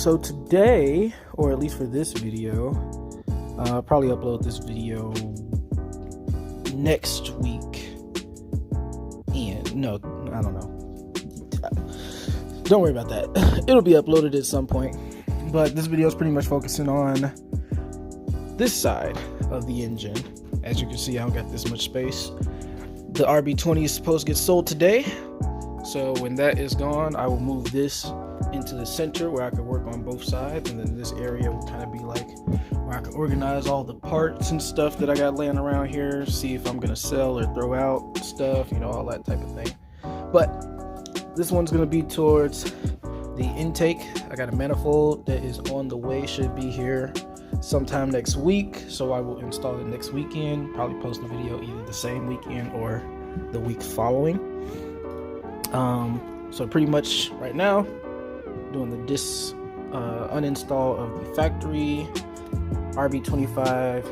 So today, or at least for this video, I'll probably upload this video next week. And no, I don't know. Don't worry about that. It'll be uploaded at some point. But this video is pretty much focusing on this side of the engine. As you can see, I don't got this much space. The Rb20 is supposed to get sold today. So when that is gone, I will move this into the center where I could work on both sides, and then this area will kind of be like where I can organize all the parts and stuff that I got laying around here, see if I'm gonna sell or throw out stuff, you know, all that type of thing. But this one's gonna be towards the intake. I got a manifold that is on the way, should be here sometime next week, so I will install it next weekend, probably post the video either the same weekend or the week following. So pretty much right now doing the uninstall of the factory Rb25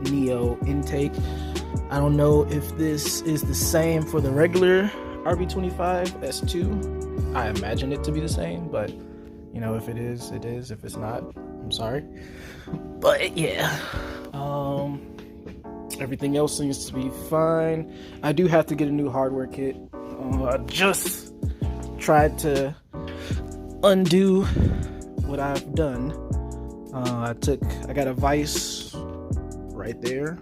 Neo intake. I don't know if this is the same for the regular Rb25 S2. I imagine it to be the same, but you know, if it is, it is. If it's not, I'm sorry. But yeah, everything else seems to be fine. I do have to get a new hardware kit. I just tried to undo what I've done. I got a vise right there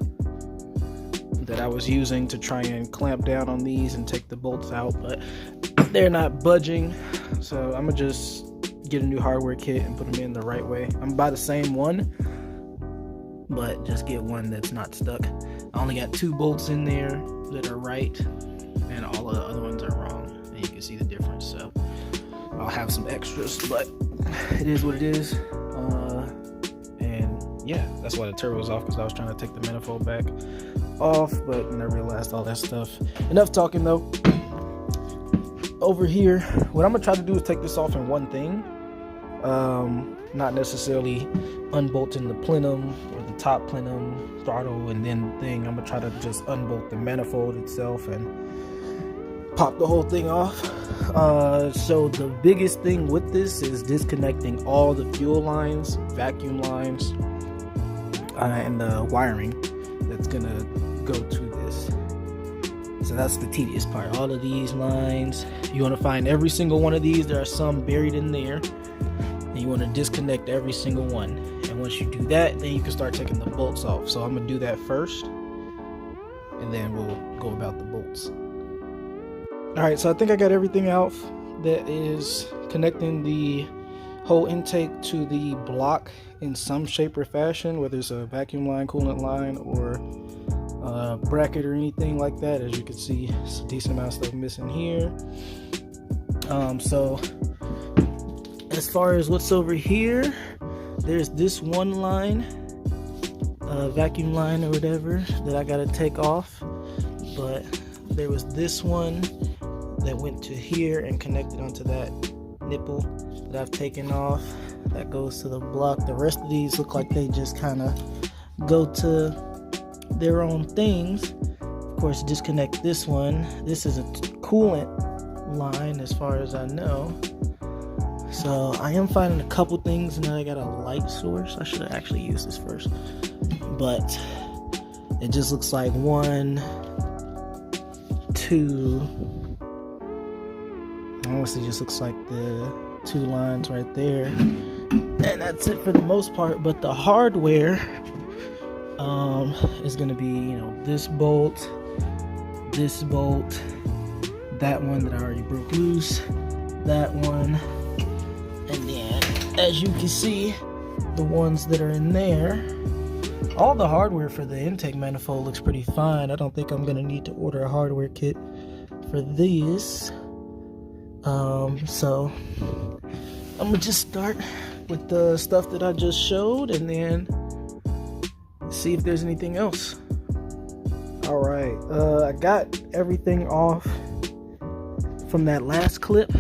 that I was using to try and clamp down on these and take the bolts out, but they're not budging. So I'm gonna just get a new hardware kit and put them in the right way. I'm gonna buy the same one, but just get one that's not stuck. I only got 2 bolts in there that are right, and all of the other ones are wrong, and you can see the difference. So I'll have some extras, but it is what it is. And yeah, that's why the turbo's off, because I was trying to take the manifold back off, but then I realized all that stuff. Enough talking though. Over here, what I'm gonna try to do is take this off in one thing, not necessarily unbolting the plenum or the top plenum, throttle, and then thing. I'm gonna try to just unbolt the manifold itself and pop the whole thing off. So the biggest thing with this is disconnecting all the fuel lines, vacuum lines, and the wiring that's gonna go to this. So that's the tedious part. All of these lines, you want to find every single one of these. There are some buried in there, and you want to disconnect every single one. And once you do that, then you can start taking the bolts off. So I'm gonna do that first, and then we'll go about the bolts. Alright, so I think I got everything out that is connecting the whole intake to the block in some shape or fashion, whether it's a vacuum line, coolant line, or bracket or anything like that. As you can see, it's a decent amount of stuff missing here. So as far as what's over here, there's this one line, vacuum line or whatever, that I gotta take off. But there was this one that went to here and connected onto that nipple that I've taken off. That goes to the block. The rest of these look like they just kind of go to their own things. Of course, disconnect this one. This is a coolant line as far as I know. So I am finding a couple things, and then I got a light source. I should have actually used this first, but it just looks like 1, 2. Honestly, just looks like the 2 lines right there, and that's it for the most part. But the hardware is going to be, you know, this bolt, that one that I already broke loose, that one, and then as you can see, the ones that are in there. All the hardware for the intake manifold looks pretty fine. I don't think I'm going to need to order a hardware kit for these. So I'm gonna just start with the stuff that I just showed, and then see if there's anything else. All right, I got everything off from that last clip.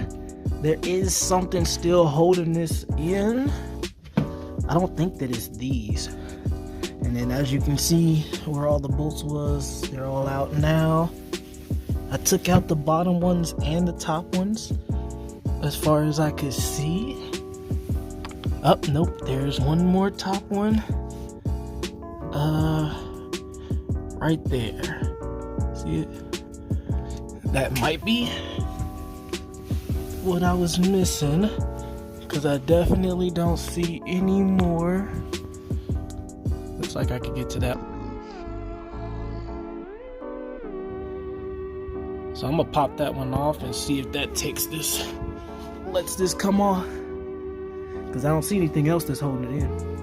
There is something still holding this in. I don't think that it's these. And then as you can see where all the bolts was, they're all out now. I took out the bottom ones and the top ones as far as I could see. Oh, nope, there's one more top one. Right there. See it? That might be what I was missing, because I definitely don't see any more. Looks like I could get to that. So I'm gonna pop that one off and see if that takes this, lets this come off, because I don't see anything else that's holding it in.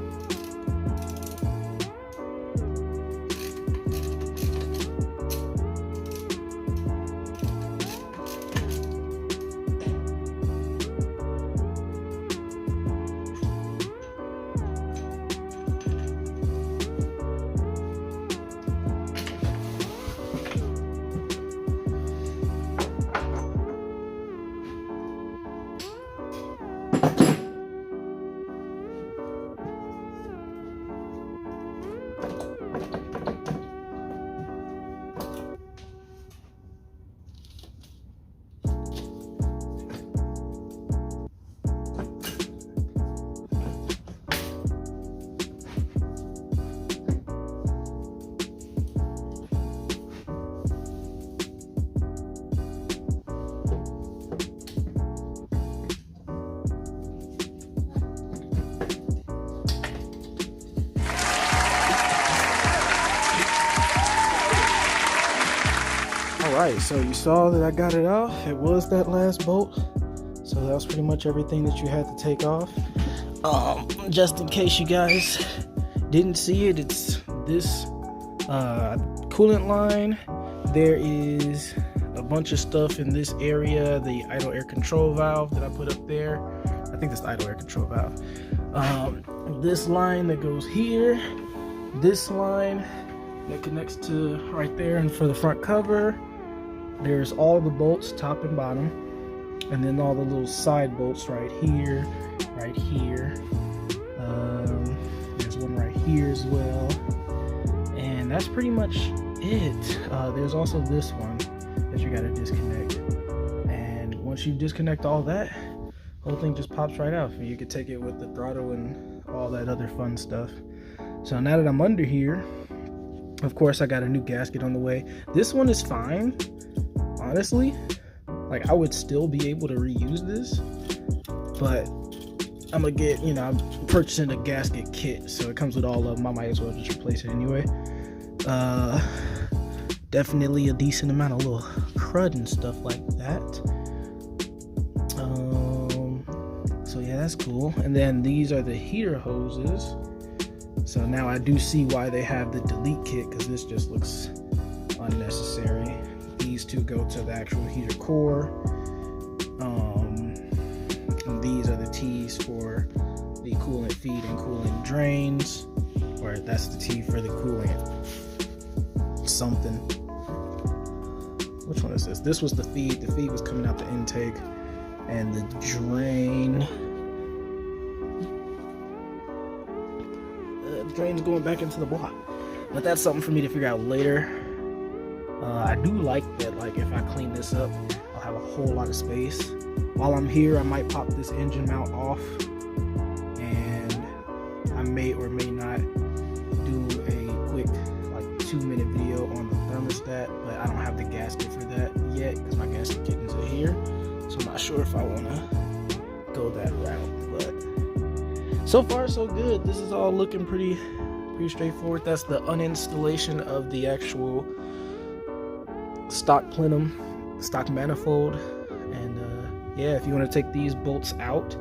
Alright, so you saw that I got it off. It was that last bolt. So that was pretty much everything that you had to take off. Just in case you guys didn't see it, it's this coolant line. There is a bunch of stuff in this area. The idle air control valve that I put up there. I think that's the idle air control valve. This line that goes here. This line that connects to right there and for the front cover. There's all the bolts, top and bottom, and then all the little side bolts right here, right here. There's one right here as well, and that's pretty much it. There's also this one that you got to disconnect, and once you disconnect all that, the whole thing just pops right out. You can take it with the throttle and all that other fun stuff. So now that I'm under here, of course I got a new gasket on the way. This one is fine. Honestly, like I would still be able to reuse this, but I'm gonna get, I'm purchasing a gasket kit, so it comes with all of them. I might as well just replace it anyway. Definitely a decent amount of little crud and stuff like that. So yeah, that's cool. And then these are the heater hoses. So now I do see why they have the delete kit, because this just looks unnecessary. These two go to the actual heater core. And these are the T's for the coolant feed and coolant drains, or that's the T for the coolant something. Which one is this? This was the feed. The feed was coming out the intake, and the drain. The drain's going back into the block. But that's something for me to figure out later. I do like that, like if I clean this up, I'll have a whole lot of space. While I'm here, I might pop this engine mount off, and I may or may not do a quick like 2-minute video on the thermostat, but I don't have the gasket for that yet because my gasket kit is in here, so I'm not sure if I want to go that route. But so far so good. This is all looking pretty straightforward. That's the uninstallation of the actual stock plenum, stock manifold. And yeah, if you want to take these bolts out,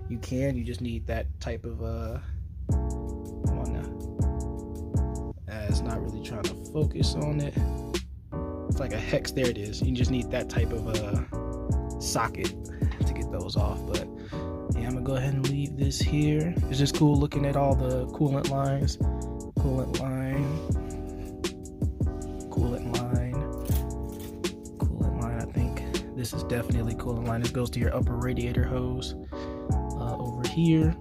you can. You just need that type of come on now, it's not really trying to focus on it. It's like a hex. There it is. You just need that type of socket to get those off. But yeah, I'm gonna go ahead and leave this here. It's just cool looking at all the coolant lines. Coolant line, coolant line, coolant line. I think this is definitely coolant line. This goes to your upper radiator hose over here.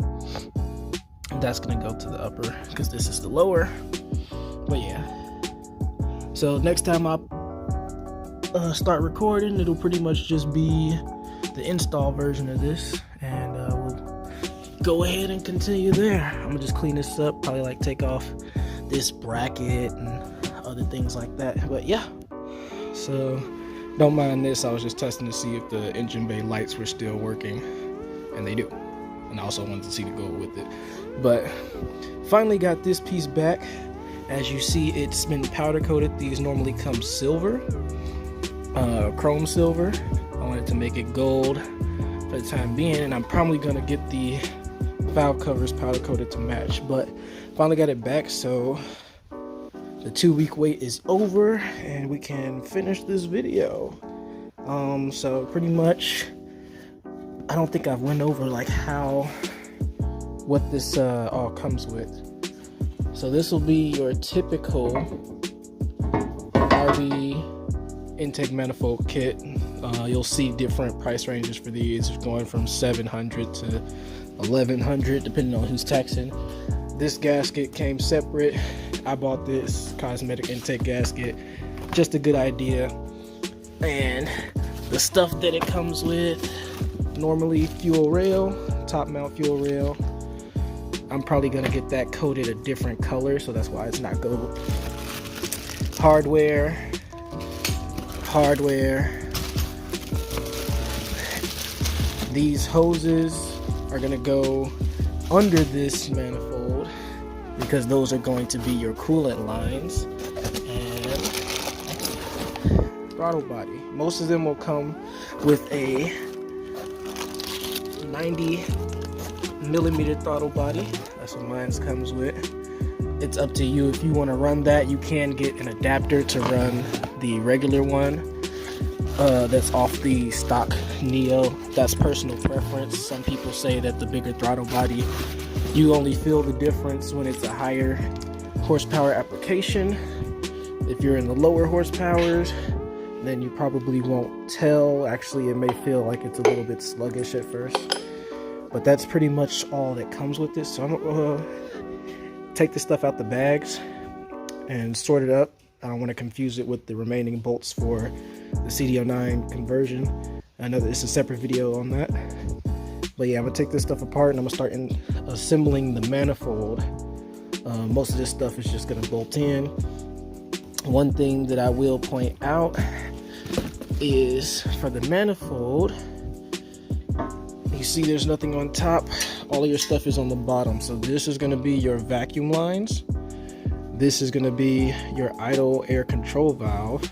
And that's gonna go to the upper because this is the lower. But yeah. So next time I start recording, it'll pretty much just be the install version of this, and we'll go ahead and continue there. I'm gonna just clean this up, probably like take off this bracket and other things like that. But yeah, so don't mind this. I was just testing to see if the engine bay lights were still working, and they do. And I also wanted to see the gold with it. But finally got this piece back. As you see, it's been powder coated. These normally come silver, chrome silver. I wanted to make it gold for the time being, and I'm probably gonna get the valve covers powder coated to match. But finally got it back, so the 2-week wait is over and we can finish this video. So pretty much, I don't think I've went over like what this all comes with. So this will be your typical RB intake manifold kit. You'll see different price ranges for these, going from $700 to $1,100 depending on who's taxing. This gasket came separate. I bought this cosmetic intake gasket, just a good idea. And the stuff that it comes with, normally fuel rail, top mount fuel rail. I'm probably gonna get that coated a different color, so that's why it's not gold. Hardware. These hoses are gonna go under this manifold because those are going to be your coolant lines. And throttle body. Most of them will come with a 90mm throttle body. That's what mine comes with. It's up to you if you want to run that. You can get an adapter to run the regular one that's off the stock Neo. That's personal preference. Some people say that the bigger throttle body, you only feel the difference when it's a higher horsepower application. If you're in the lower horsepowers, then you probably won't tell. Actually, it may feel like it's a little bit sluggish at first. But that's pretty much all that comes with this. So I'm gonna take this stuff out the bags and sort it up. I don't want to confuse it with the remaining bolts for the CD09 conversion. I know that it's a separate video on that. But yeah, I'm gonna take this stuff apart and I'm gonna start assembling the manifold. Most of this stuff is just gonna bolt in. One thing that I will point out is for the manifold, you see there's nothing on top. All of your stuff is on the bottom. So this is gonna be your vacuum lines. This is gonna be your idle air control valve.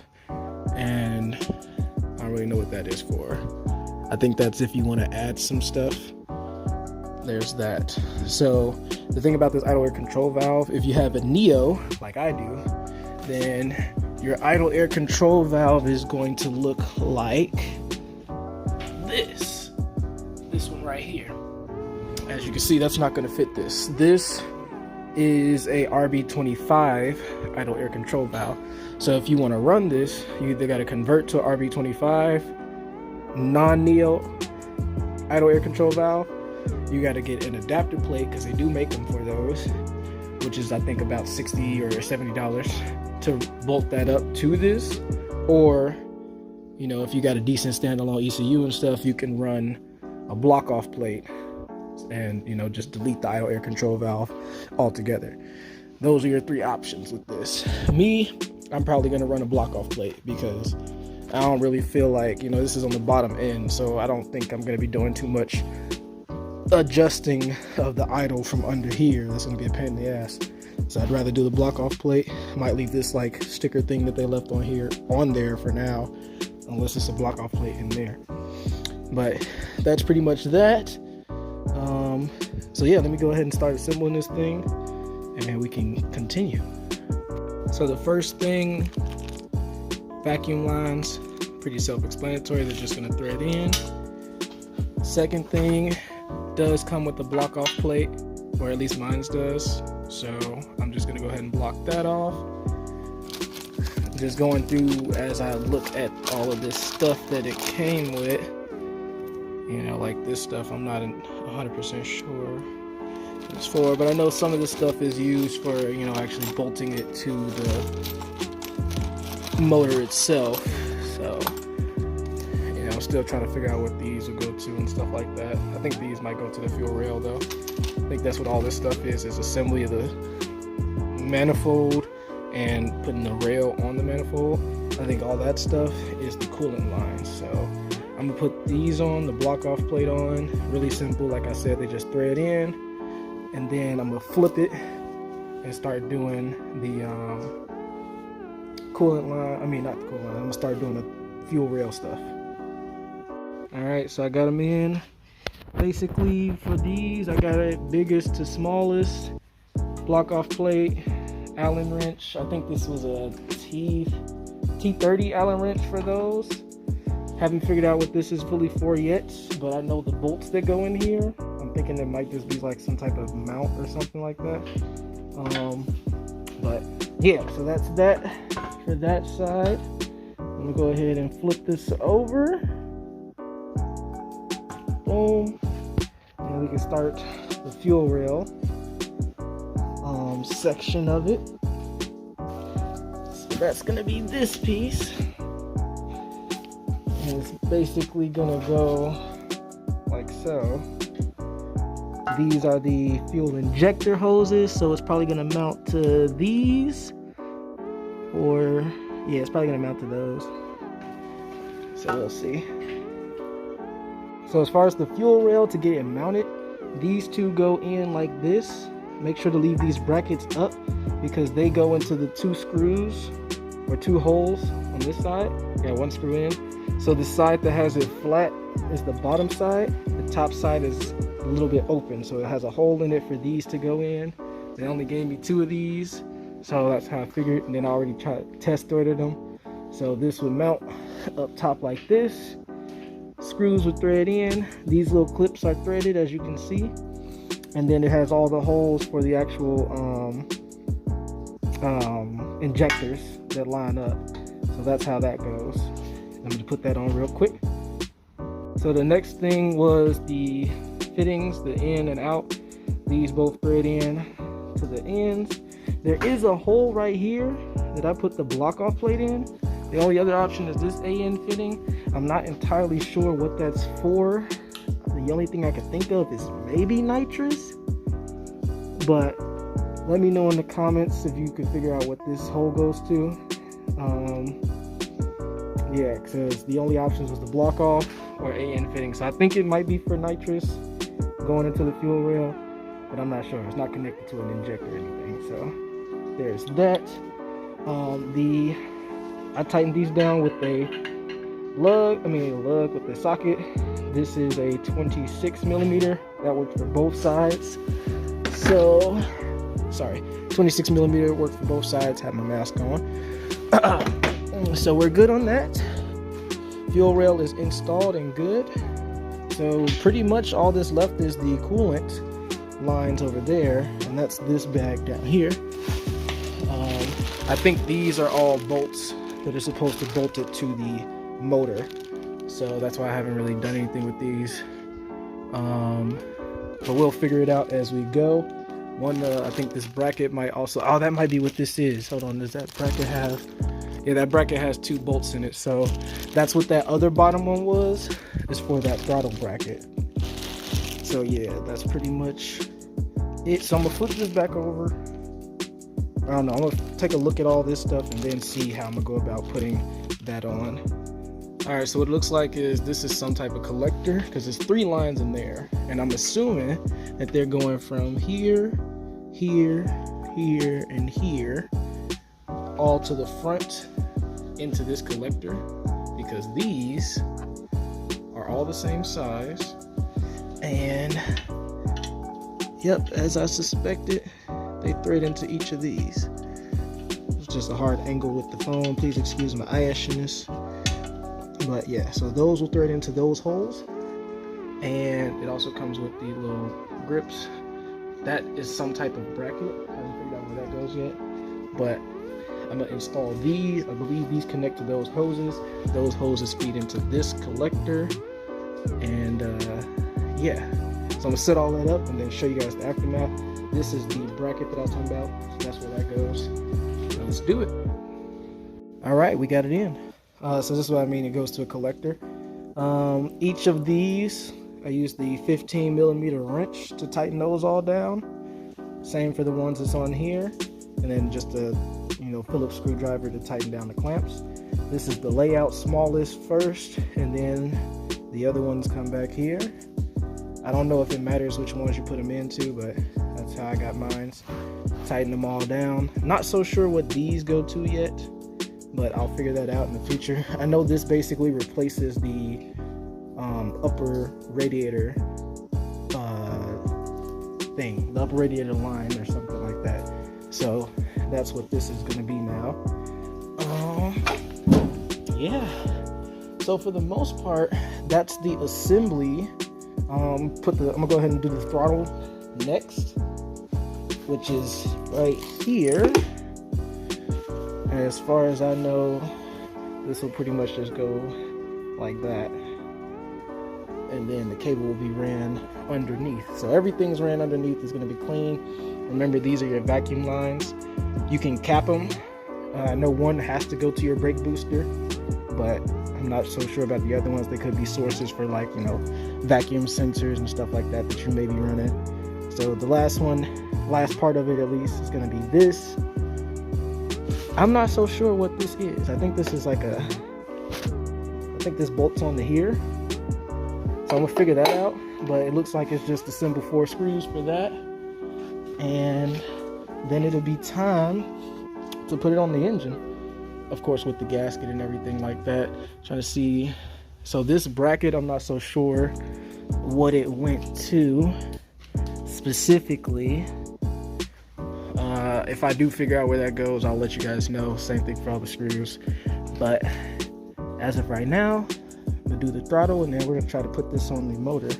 And I don't really know what that is for. I think that's if you wanna add some stuff. There's that. So the thing about this idle air control valve, if you have a Neo, like I do, then your idle air control valve is going to look like this one right here. As you can see, that's not going to fit this. This is a Rb25 idle air control valve. So if you want to run this, you either got to convert to Rb25 non-Neo idle air control valve. You got to get an adapter plate because they do make them for those, which is I think about $60 or $70 to bolt that up to this. Or, you know, if you got a decent standalone ECU and stuff, you can run a block off plate and, you know, just delete the idle air control valve altogether. Those are your 3 options with this. Me, I'm probably going to run a block off plate because I don't really feel like, you know, this is on the bottom end, so I don't think I'm going to be doing too much adjusting of the idle from under here. That's going to be a pain in the ass. So I'd rather do the block off plate. Might leave this like sticker thing that they left on here on there for now, unless it's a block off plate in there. But that's pretty much that. So yeah, let me go ahead and start assembling this thing and then we can continue. So the first thing, vacuum lines, pretty self-explanatory. They're just gonna thread in. Second thing does come with a block off plate, or at least mine does. So I'm just gonna go ahead and block that off. Just going through as I look at all of this stuff that it came with. You know, like this stuff, I'm not 100% sure what it's for, but I know some of this stuff is used for, you know, actually bolting it to the motor itself. So, you know, still trying to figure out what these will go to and stuff like that. I think these might go to the fuel rail though. I think that's what all this stuff is assembly of the manifold and putting the rail on the manifold. I think all that stuff is the coolant line. So I'm gonna put these on, the block off plate on, really simple. Like I said, they just thread in, and then I'm gonna flip it and start doing the coolant line. I mean, not the coolant line. I'm gonna start doing the fuel rail stuff. All right, so I got them in. Basically for these, I got it biggest to smallest, block off plate, Allen wrench. I think this was a T30 Allen wrench for those. Haven't figured out what this is fully for yet, but I know the bolts that go in here. I'm thinking it might just be like some type of mount or something like that. But yeah, so that's that for that side. I'm gonna go ahead and flip this over. Boom. And we can start the fuel rail section of it. So that's gonna be this piece. And it's basically gonna go like so. These are the fuel injector hoses, so it's probably gonna mount to these, or yeah, it's probably gonna mount to those. So we'll see. So as far as the fuel rail, to get it mounted, these two go in like this. Make sure to leave these brackets up because they go into the 2 screws or 2 holes on this side. Got 1 screw in. So the side that has it flat is the bottom side. The top side is a little bit open, so it has a hole in it for these to go in. They only gave me 2 of these, so that's how I figured. And then I already test threaded them. So this would mount up top like this. Screws would thread in. These little clips are threaded, as you can see, and then it has all the holes for the actual injectors that line up. So that's how that goes. I'm going to put that on real quick. So the next thing was the fittings, the in and out. These both thread in to the ends. There is a hole right here that I put the block off plate in. The only other option is this AN fitting. I'm not entirely sure what that's for. The only thing I could think of is maybe nitrous. But let me know in the comments if you could figure out what this hole goes to. Yeah, because the only options was the block off or AN fitting. So I think it might be for nitrous going into the fuel rail, but I'm not sure. It's not connected to an injector or anything. So there's that. I tightened these down with a lug with the socket. This is a 26 millimeter. That worked for both sides. So, sorry, 26 millimeter worked for both sides. Have my mask on. So we're good on that. Fuel rail is installed and good. So pretty much all this left is the coolant lines over there, and that's this bag down here. I think these are all bolts that are supposed to bolt it to the motor. So that's why I haven't really done anything with these. But we'll figure it out as we go. I think this bracket might also, that might be what this is. Hold on, does that bracket have, yeah, that bracket has 2 bolts in it. So that's what that other bottom one was, is for that throttle bracket. So yeah, that's pretty much it. So I'm gonna flip this back over. I don't know, I'm gonna take a look at all this stuff and then see how I'm gonna go about putting that on. All right, so what it looks like is this is some type of collector, because there's 3 lines in there, and I'm assuming that they're going from here, here, here, and here, all to the front into this collector, because these are all the same size. And yep, as I suspected, they thread into each of these. It's just a hard angle with the phone. Please excuse my eye issueness. But yeah, so those will thread into those holes, and it also comes with the little grips. That is some type of bracket. I haven't figured out where that goes yet, but I'm gonna install these. I believe these connect to those hoses. Those hoses feed into this collector, and yeah. So I'm gonna set all that up and then show you guys the aftermath. This is the bracket that I was talking about, so that's where that goes. So let's do it. All right, we got it in. So this is what I mean, it goes to a collector. Each of these, I use the 15mm wrench to tighten those all down. Same for the ones that's on here, and then just a Phillips screwdriver to tighten down the clamps. This is the layout smallest first, and then the other ones come back here. I don't know if it matters which ones you put them into, but that's how I got mine. Tighten them all down. Not so sure what these go to yet, but I'll figure that out in the future. I know this basically replaces the upper radiator thing, the upper radiator line or something like that. So that's what this is going to be now. Yeah. So for the most part, that's the assembly. I'm gonna go ahead and do the throttle next, which is right here. And as far as I know, this will pretty much just go like that, and then the cable will be ran underneath. So everything's ran underneath is going to be clean. Remember, these are your vacuum lines. You can cap them. I know one has to go to your brake booster, but I'm not so sure about the other ones. They could be sources for, like, vacuum sensors and stuff like that you may be running. So the last part of it at least, is going to be this. I'm not so sure what this is. I think this is like I think this bolts onto here. So I'm gonna figure that out, but it looks like it's just the simple 4 screws for that. And then it'll be time to put it on the engine. Of course, with the gasket and everything like that. Trying to see. So this bracket, I'm not so sure what it went to specifically. If I do figure out where that goes, I'll let you guys know. Same thing for all the screws. But as of right now, I'm gonna do the throttle, and then we're gonna try to put this on the motor.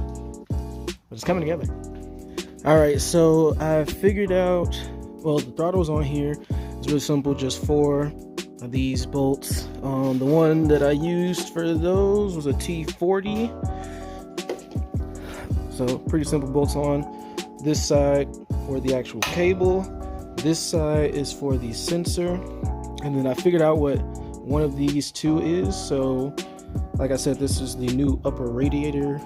But it's coming together. All right, so I figured out, well, the throttle's on here. It's really simple, just 4 of these bolts. The one that I used for those was a T40. So pretty simple bolts on this side for the actual cable. This side is for the sensor. And then I figured out what one of these two is. So like I said, this is the new upper radiator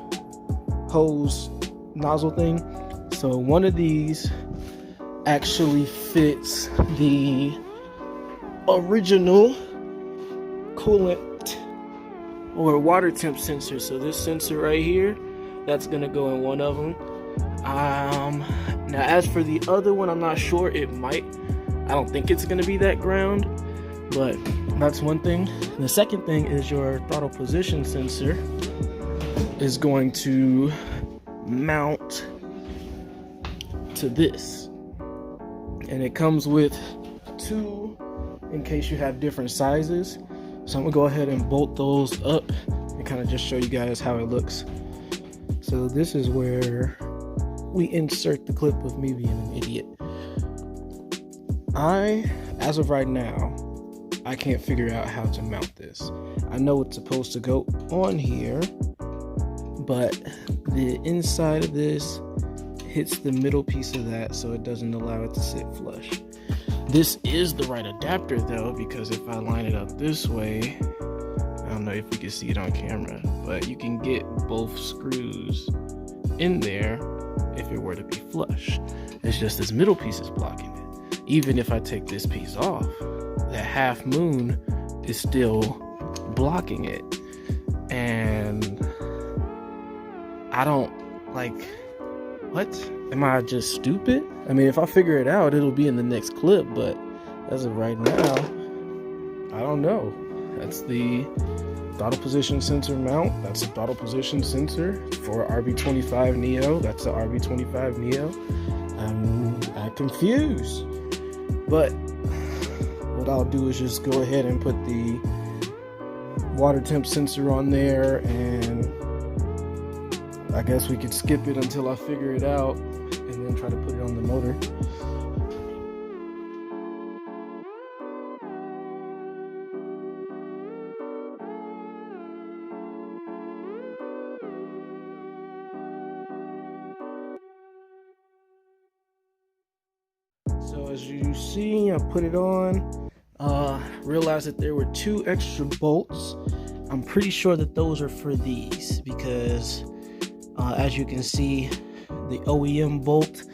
hose nozzle thing. So one of these actually fits the original coolant or water temp sensor. So this sensor right here, that's gonna go in one of them. Now as for the other one, I'm not sure. It might. I don't think it's gonna be that ground, but that's one thing. And the second thing is your throttle position sensor is going to mount to this, and it comes with 2 in case you have different sizes. So I'm gonna go ahead and bolt those up and kind of just show you guys how it looks. So this is where we insert the clip of me being an idiot. As of right now, I can't figure out how to mount this. I know it's supposed to go on here, but the inside of this hits the middle piece of that, so it doesn't allow it to sit flush. This is the right adapter though, because if I line it up this way, I don't know if you can see it on camera, but you can get both screws in there if it were to be flush. It's just this middle piece is blocking it. Even if I take this piece off, that half moon is still blocking it. And I don't, like, what? Am I just stupid? I mean, if I figure it out, it'll be in the next clip, but as of right now, I don't know. That's the throttle position sensor mount. That's the throttle position sensor for Rb25 Neo. That's the Rb25 Neo. I'm confused. But what I'll do is just go ahead and put the water temp sensor on there, and I guess we could skip it until I figure it out and then try to put it on the motor. So as you see, I put it on, realized that there were 2 extra bolts, I'm pretty sure that those are for these, because as you can see, the OEM bolt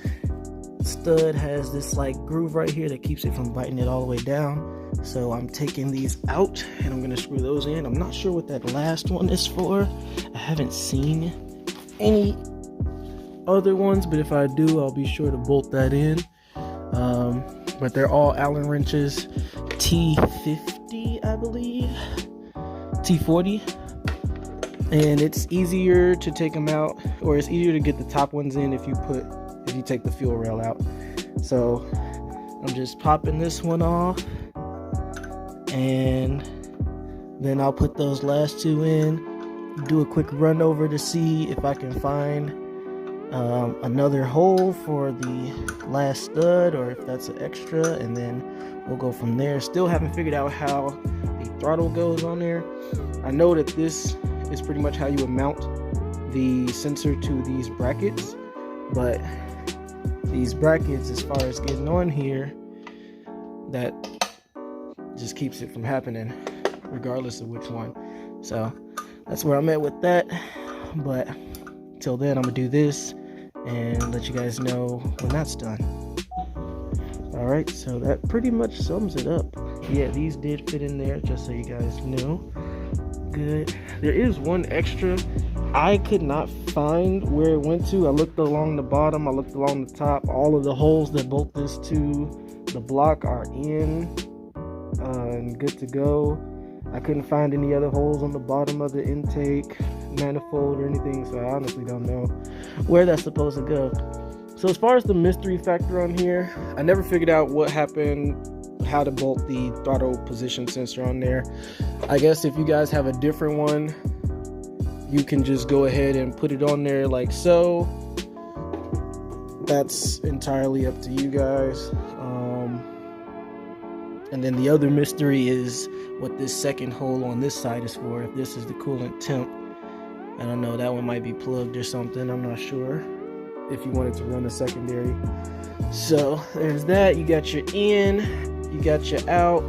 stud has this like groove right here that keeps it from biting it all the way down. So I'm taking these out and I'm gonna screw those in. I'm not sure what that last one is for. I haven't seen any other ones, but if I do, I'll be sure to bolt that in. But they're all Allen wrenches, T50, I believe, T40, and it's easier to take them out, or it's easier to get the top ones in if you take the fuel rail out. So I'm just popping this one off, and then I'll put those last two in, do a quick run over to see if I can find another hole for the last stud, or if that's an extra, and then we'll go from there. Still haven't figured out how the throttle goes on there. I know that this is pretty much how you would mount the sensor to these brackets, but these brackets, as far as getting on here, that just keeps it from happening regardless of which one. So that's where I'm at with that. But till then, I'm gonna do this and let you guys know when that's done. All right, so that pretty much sums it up. Yeah, these did fit in there, just so you guys knew. Good. There is one extra. I could not find where it went to. I looked along the bottom, I looked along the top. All of the holes that bolt this to the block are in and good to go. I couldn't find any other holes on the bottom of the intake manifold or anything, so I honestly don't know where that's supposed to go. So as far as the mystery factor on here, I never figured out what happened, how to bolt the throttle position sensor on there. I guess if you guys have a different one, you can just go ahead and put it on there like so. That's entirely up to you guys. And then the other mystery is what this second hole on this side is for. If this is the coolant temp, I don't know, that one might be plugged or something, I'm not sure, if you wanted to run a secondary. So there's that. You got your in, you got your out.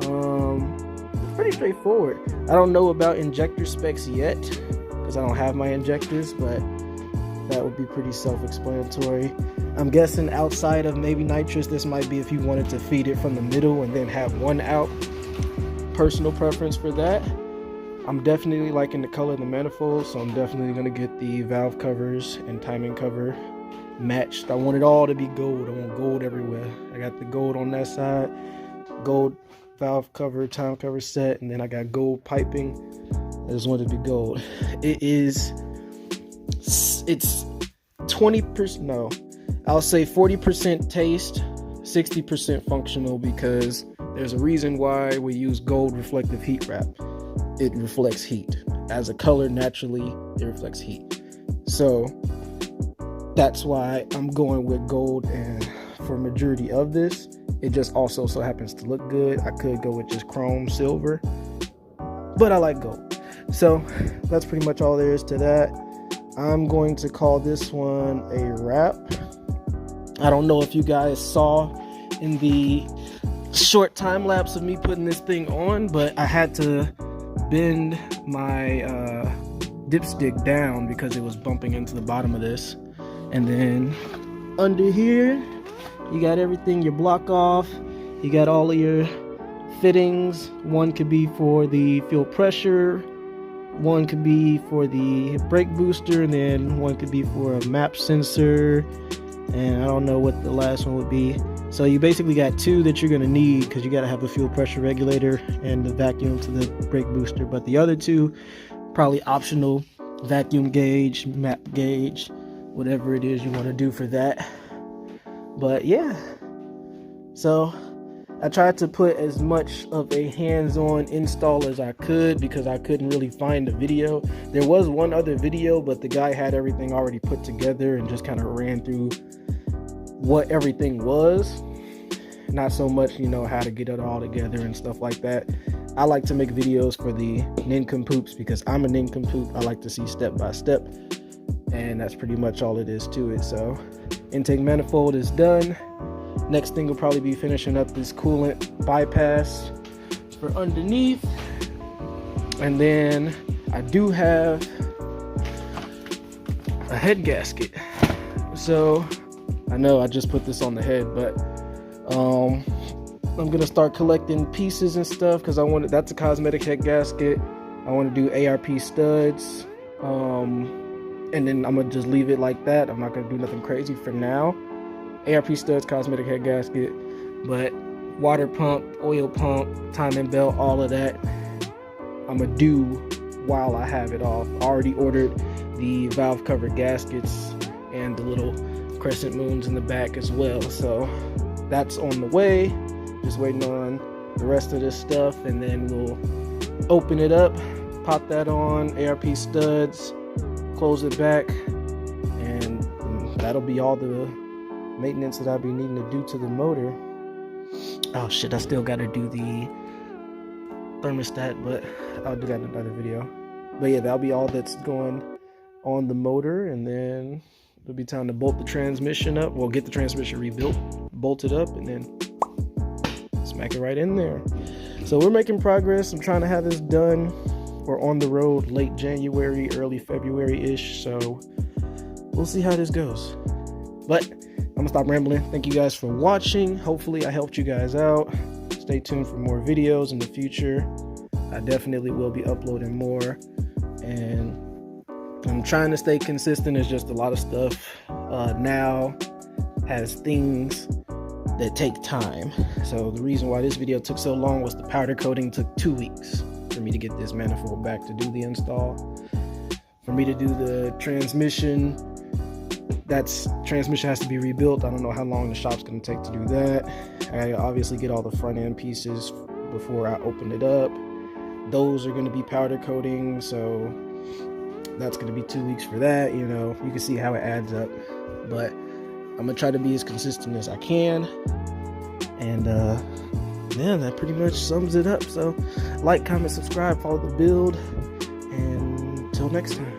It's pretty straightforward. I don't know about injector specs yet because I don't have my injectors, but that would be pretty self-explanatory. I'm guessing outside of maybe nitrous, this might be if you wanted to feed it from the middle and then have one out. Personal preference for that. I'm definitely liking the color of the manifold, so I'm definitely going to get the valve covers and timing cover matched. I want it all to be gold. I want gold everywhere. I got the gold on that side, gold valve cover, time cover set, and then I got gold piping. I just want it to be gold. It's 20%, no, I'll say 40% taste, 60% functional, because there's a reason why we use gold reflective heat wrap. It reflects heat. As a color, naturally, it reflects heat. So that's why I'm going with gold, and for majority of this, it just also so happens to look good. I could go with just chrome silver, but I like gold. So that's pretty much all there is to that. I'm going to call this one a wrap. I don't know if you guys saw in the short time lapse of me putting this thing on, but I had to bend my dipstick down because it was bumping into the bottom of this. And then under here, you got everything, your block off, you got all of your fittings. One could be for the fuel pressure, one could be for the brake booster, and then one could be for a map sensor, and I don't know what the last one would be. So you basically got two that you're going to need, because you got to have the fuel pressure regulator and the vacuum to the brake booster. But the other two, probably optional: vacuum gauge, map gauge, whatever it is you want to do for that. But yeah, so I tried to put as much of a hands-on install as I could, because I couldn't really find a video. There was one other video, but the guy had everything already put together and just kind of ran through what everything was, not so much, you know, how to get it all together and stuff like that. I like to make videos for the nincompoops, because I'm a nincompoop. I like to see step by step, and that's pretty much all it is to it. So intake manifold is done. Next thing will probably be finishing up this coolant bypass for underneath, And then I do have a head gasket. So I know I just put this on the head, but I'm gonna start collecting pieces and stuff because that's a cosmetic head gasket. I want to do ARP studs, and then I'm gonna just leave it like that. I'm not gonna do nothing crazy for now. ARP studs, cosmetic head gasket, but water pump, oil pump, timing belt, all of that I'm gonna do while I have it off. I already ordered the valve cover gaskets and the little crescent moons in the back as well, so that's on the way. Just waiting on the rest of this stuff, and then we'll open it up, pop that on, ARP studs, close it back, and that'll be all the maintenance that I'll be needing to do to the motor. Oh shit, I still gotta do the thermostat, but I'll do that in another video. But yeah, that'll be all that's going on the motor, and then it'll be time to bolt the transmission up. Well, get the transmission rebuilt, bolt it up, and then smack it right in there. So we're making progress. I'm trying to have this done or on the road late January, early February-ish. So we'll see how this goes. But I'm gonna stop rambling. Thank you guys for watching. Hopefully I helped you guys out. Stay tuned for more videos in the future. I definitely will be uploading more, and I'm trying to stay consistent. It's just a lot of stuff now has things that take time. So the reason why this video took so long was the powder coating took 2 weeks for me to get this manifold back to do the install. For me to do the transmission, transmission has to be rebuilt. I don't know how long the shop's gonna take to do that. I obviously get all the front end pieces before I open it up. Those are gonna be powder coating, so that's gonna be 2 weeks for that. You know, you can see how it adds up, but I'm gonna try to be as consistent as I can. And yeah, that pretty much sums it up. So like, comment, subscribe, follow the build, and until next time.